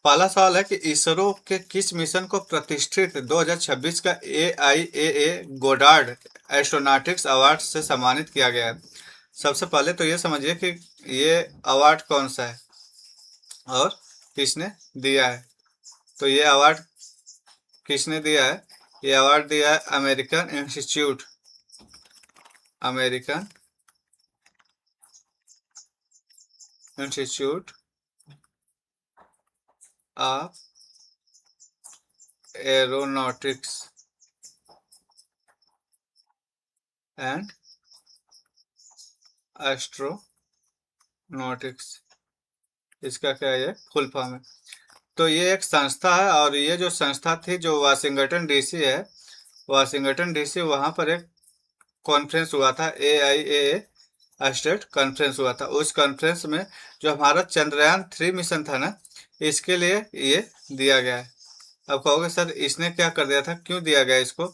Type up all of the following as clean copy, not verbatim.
पहला सवाल है कि इसरो के किस मिशन को प्रतिष्ठित 2026 का AIAA गोडार्ड एस्ट्रोनॉटिक्स अवार्ड से सम्मानित किया गया है? सबसे पहले तो ये समझिए कि ये अवार्ड कौन सा है और किसने दिया है। तो ये अवार्ड किसने दिया है? ये अवार्ड दिया है American institute of aeronautics and astronautics, इसका क्या है फुल फॉर्म है। तो ये एक संस्था है और ये जो संस्था थी जो वाशिंगटन डीसी है, वाशिंगटन डीसी वहाँ पर एक कॉन्फ्रेंस हुआ था, AIAA स्टेट कॉन्फ्रेंस हुआ था। उस कॉन्फ्रेंस में जो हमारा चंद्रयान 3 मिशन था ना, इसके लिए ये दिया गया है। अब कहोगे सर इसने क्या कर दिया था, क्यों दिया गया इसको?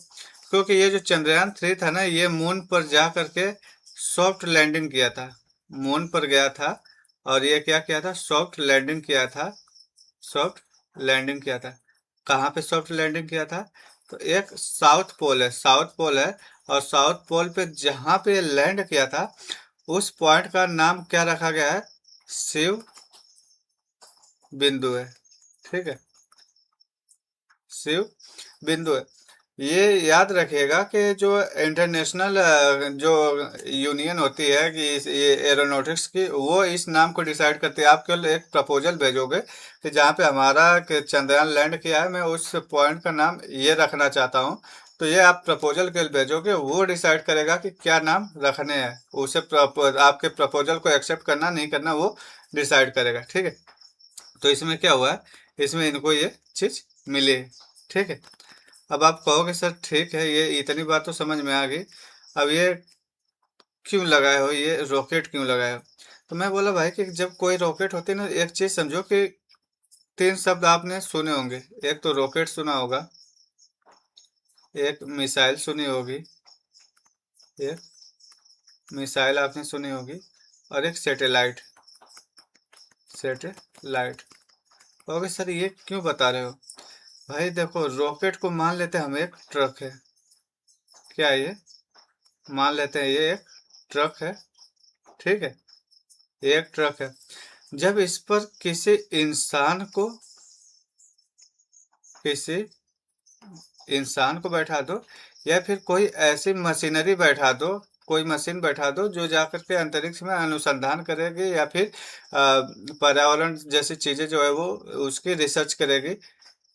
क्योंकि ये जो चंद्रयान 3 था ना, ये मून पर जा करके सॉफ्ट लैंडिंग किया था, मून पर गया था और ये क्या किया था, सॉफ्ट लैंडिंग किया था, सॉफ्ट लैंडिंग किया था। कहाँ पे सॉफ्ट लैंडिंग किया था? तो एक साउथ पोल है, साउथ पोल है, और साउथ पोल पे जहाँ पे लैंड किया था उस पॉइंट का नाम क्या रखा गया है? शिव बिंदु है। ठीक है, शिव बिंदु है। ये याद रखिएगा कि जो इंटरनेशनल जो यूनियन होती है कि ये एरोनॉटिक्स की, वो इस नाम को डिसाइड करती है। आप केवल एक प्रपोजल भेजोगे कि जहाँ पे हमारा कि चंद्रयान लैंड किया है, मैं उस पॉइंट का नाम ये रखना चाहता हूँ, तो ये आप प्रपोजल केवल भेजोगे, वो डिसाइड करेगा कि क्या नाम रखने हैं। उसे आपके प्रपोजल को एक्सेप्ट करना नहीं करना वो डिसाइड करेगा। ठीक है, तो इसमें क्या हुआ है, इसमें इनको ये चीज़ मिली है। ठीक है, अब आप कहोगे सर ठीक है, ये इतनी बात तो समझ में आ गई, अब ये क्यों लगाए हो, ये रॉकेट क्यों लगाए हो? तो मैं बोला भाई कि जब कोई रॉकेट होती है ना, एक चीज समझो कि 3 शब्द आपने सुने होंगे। एक तो रॉकेट सुना होगा, एक मिसाइल सुनी होगी, एक मिसाइल आपने सुनी होगी, और एक सैटेलाइट, सैटेलाइट। कहोगे सर ये क्यों बता रहे हो? भाई देखो, रॉकेट को मान लेते हैं हम एक ट्रक है, क्या है ये? मान लेते हैं ये एक ट्रक है। ठीक है, ये एक ट्रक है। जब इस पर किसी इंसान को बैठा दो, या फिर कोई ऐसी मशीनरी बैठा दो, कोई मशीन बैठा दो जो जाकर के अंतरिक्ष में अनुसंधान करेगी, या फिर पर्यावरण जैसी चीजें जो है वो उसकी रिसर्च करेगी।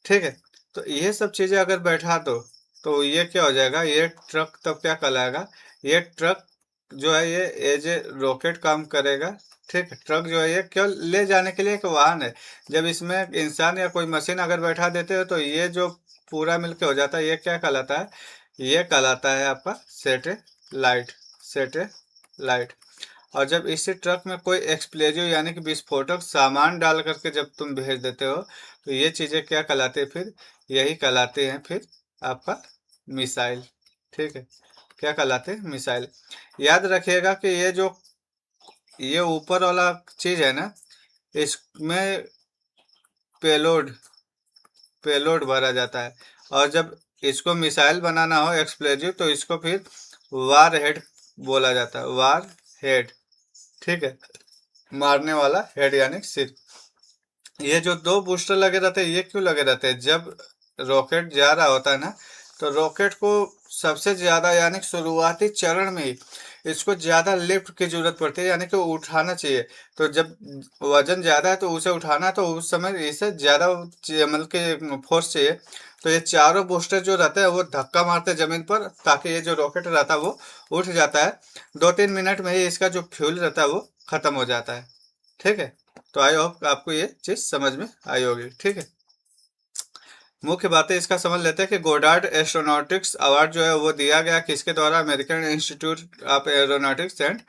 ठीक है, तो ये सब चीजें अगर बैठा दो तो ये क्या हो जाएगा, ये ट्रक तब क्या कहलाएगा? ये ट्रक जो है ये एज ए रॉकेट काम करेगा। ठीक है, ट्रक जो है ये केवल ले जाने के लिए एक वाहन है। जब इसमें इंसान या कोई मशीन अगर बैठा देते हो तो ये जो पूरा मिलके हो जाता है, ये क्या कहलाता है? ये कहलाता है आपका सैटेलाइट, सैटेलाइट। और जब इसी ट्रक में कोई एक्सप्लोजिव यानी कि विस्फोटक सामान डाल करके जब तुम भेज देते हो, तो ये चीजें क्या कहलाती है फिर? यही कहलाते हैं फिर आपका मिसाइल। ठीक है, क्या कहलाते हैं? मिसाइल। याद रखिएगा कि ये ऊपर वाला चीज है ना, इसमें पेलोड पेलोड भरा जाता है। और जब इसको मिसाइल बनाना हो एक्सप्लोजिव, तो इसको फिर वार हेड बोला जाता है, वार हेड। ठीक है, मारने वाला हेड यानी सिर। ये जो 2 बूस्टर लगे रहते हैं, ये क्यों लगे रहते हैं? जब रॉकेट जा रहा होता है ना, तो रॉकेट को सबसे ज्यादा यानी शुरुआती चरण में ही इसको ज्यादा लिफ्ट की जरूरत पड़ती है, यानी कि उठाना चाहिए। तो जब वजन ज्यादा है तो उसे उठाना है, तो उस समय इसे ज्यादा मतलब कि फोर्स चाहिए। तो ये चारों बूस्टर जो रहते हैं वो धक्का मारते हैं जमीन पर, ताकि ये जो रॉकेट रहता है वो उठ जाता है। 2-3 मिनट में ही इसका जो फ्यूल रहता है वो खत्म हो जाता है। ठीक है, तो आई होप आपको ये चीज समझ में आई होगी। ठीक है, मुख्य बातें इसका समझ लेते हैं कि गोडार्ड एस्ट्रोनॉटिक्स अवार्ड जो है वो दिया गया किसके द्वारा? American institute of aeronautics and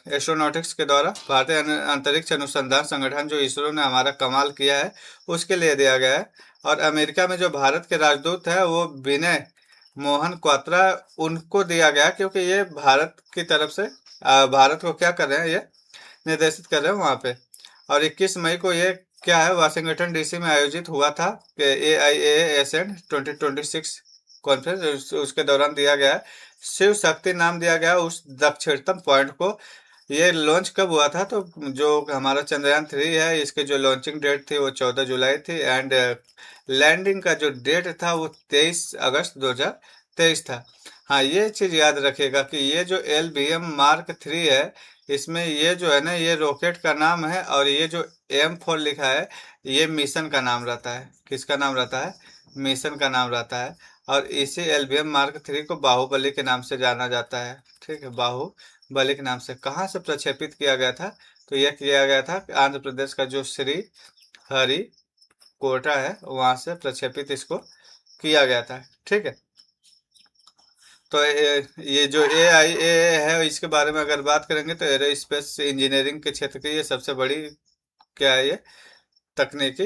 astronautics के द्वारा। भारतीय अंतरिक्ष अनुसंधान संगठन जो इसरो ने हमारा कमाल किया है उसके लिए दिया गया है। और अमेरिका में जो भारत के राजदूत है वो विनय मोहन क्वात्रा, उनको दिया गया, क्योंकि ये भारत की तरफ से भारत को क्या कर रहे हैं, ये निर्देशित कर रहे हैं वहाँ पे। और 21 मई को ये क्या है, वाशिंगटन डीसी में आयोजित हुआ था कि AIAA 2026 कॉन्फ्रेंस, उसके दौरान दिया गया है। शिव शक्ति नाम दिया गया उस दक्षिणतम पॉइंट को। ये लॉन्च कब हुआ था, तो जो हमारा चंद्रयान 3 है, इसके जो लॉन्चिंग डेट थी वो 14 जुलाई थी, एंड लैंडिंग का जो डेट था वो 23 अगस्त 2023 था। हाँ, ये चीज याद रखिएगा कि ये जो LVM Mark 3 है, इसमें ये जो है ना, ये रॉकेट का नाम है, और ये जो M4 लिखा है, ये मिशन का नाम रहता है। किसका नाम रहता है? मिशन का नाम रहता है। और इसी LVM Mark 3 को बाहुबली के नाम से जाना जाता है। ठीक है, बाहुबली के नाम से। कहाँ से प्रक्षेपित किया गया था? तो यह किया गया था आंध्र प्रदेश का जो श्री हरि कोटा है, वहां से प्रक्षेपित इसको किया गया था। ठीक है। तो ये जो AIAA है, इसके बारे में अगर बात करेंगे तो एरोस्पेस इंजीनियरिंग के क्षेत्र की ये सबसे बड़ी क्या है, ये तकनीकी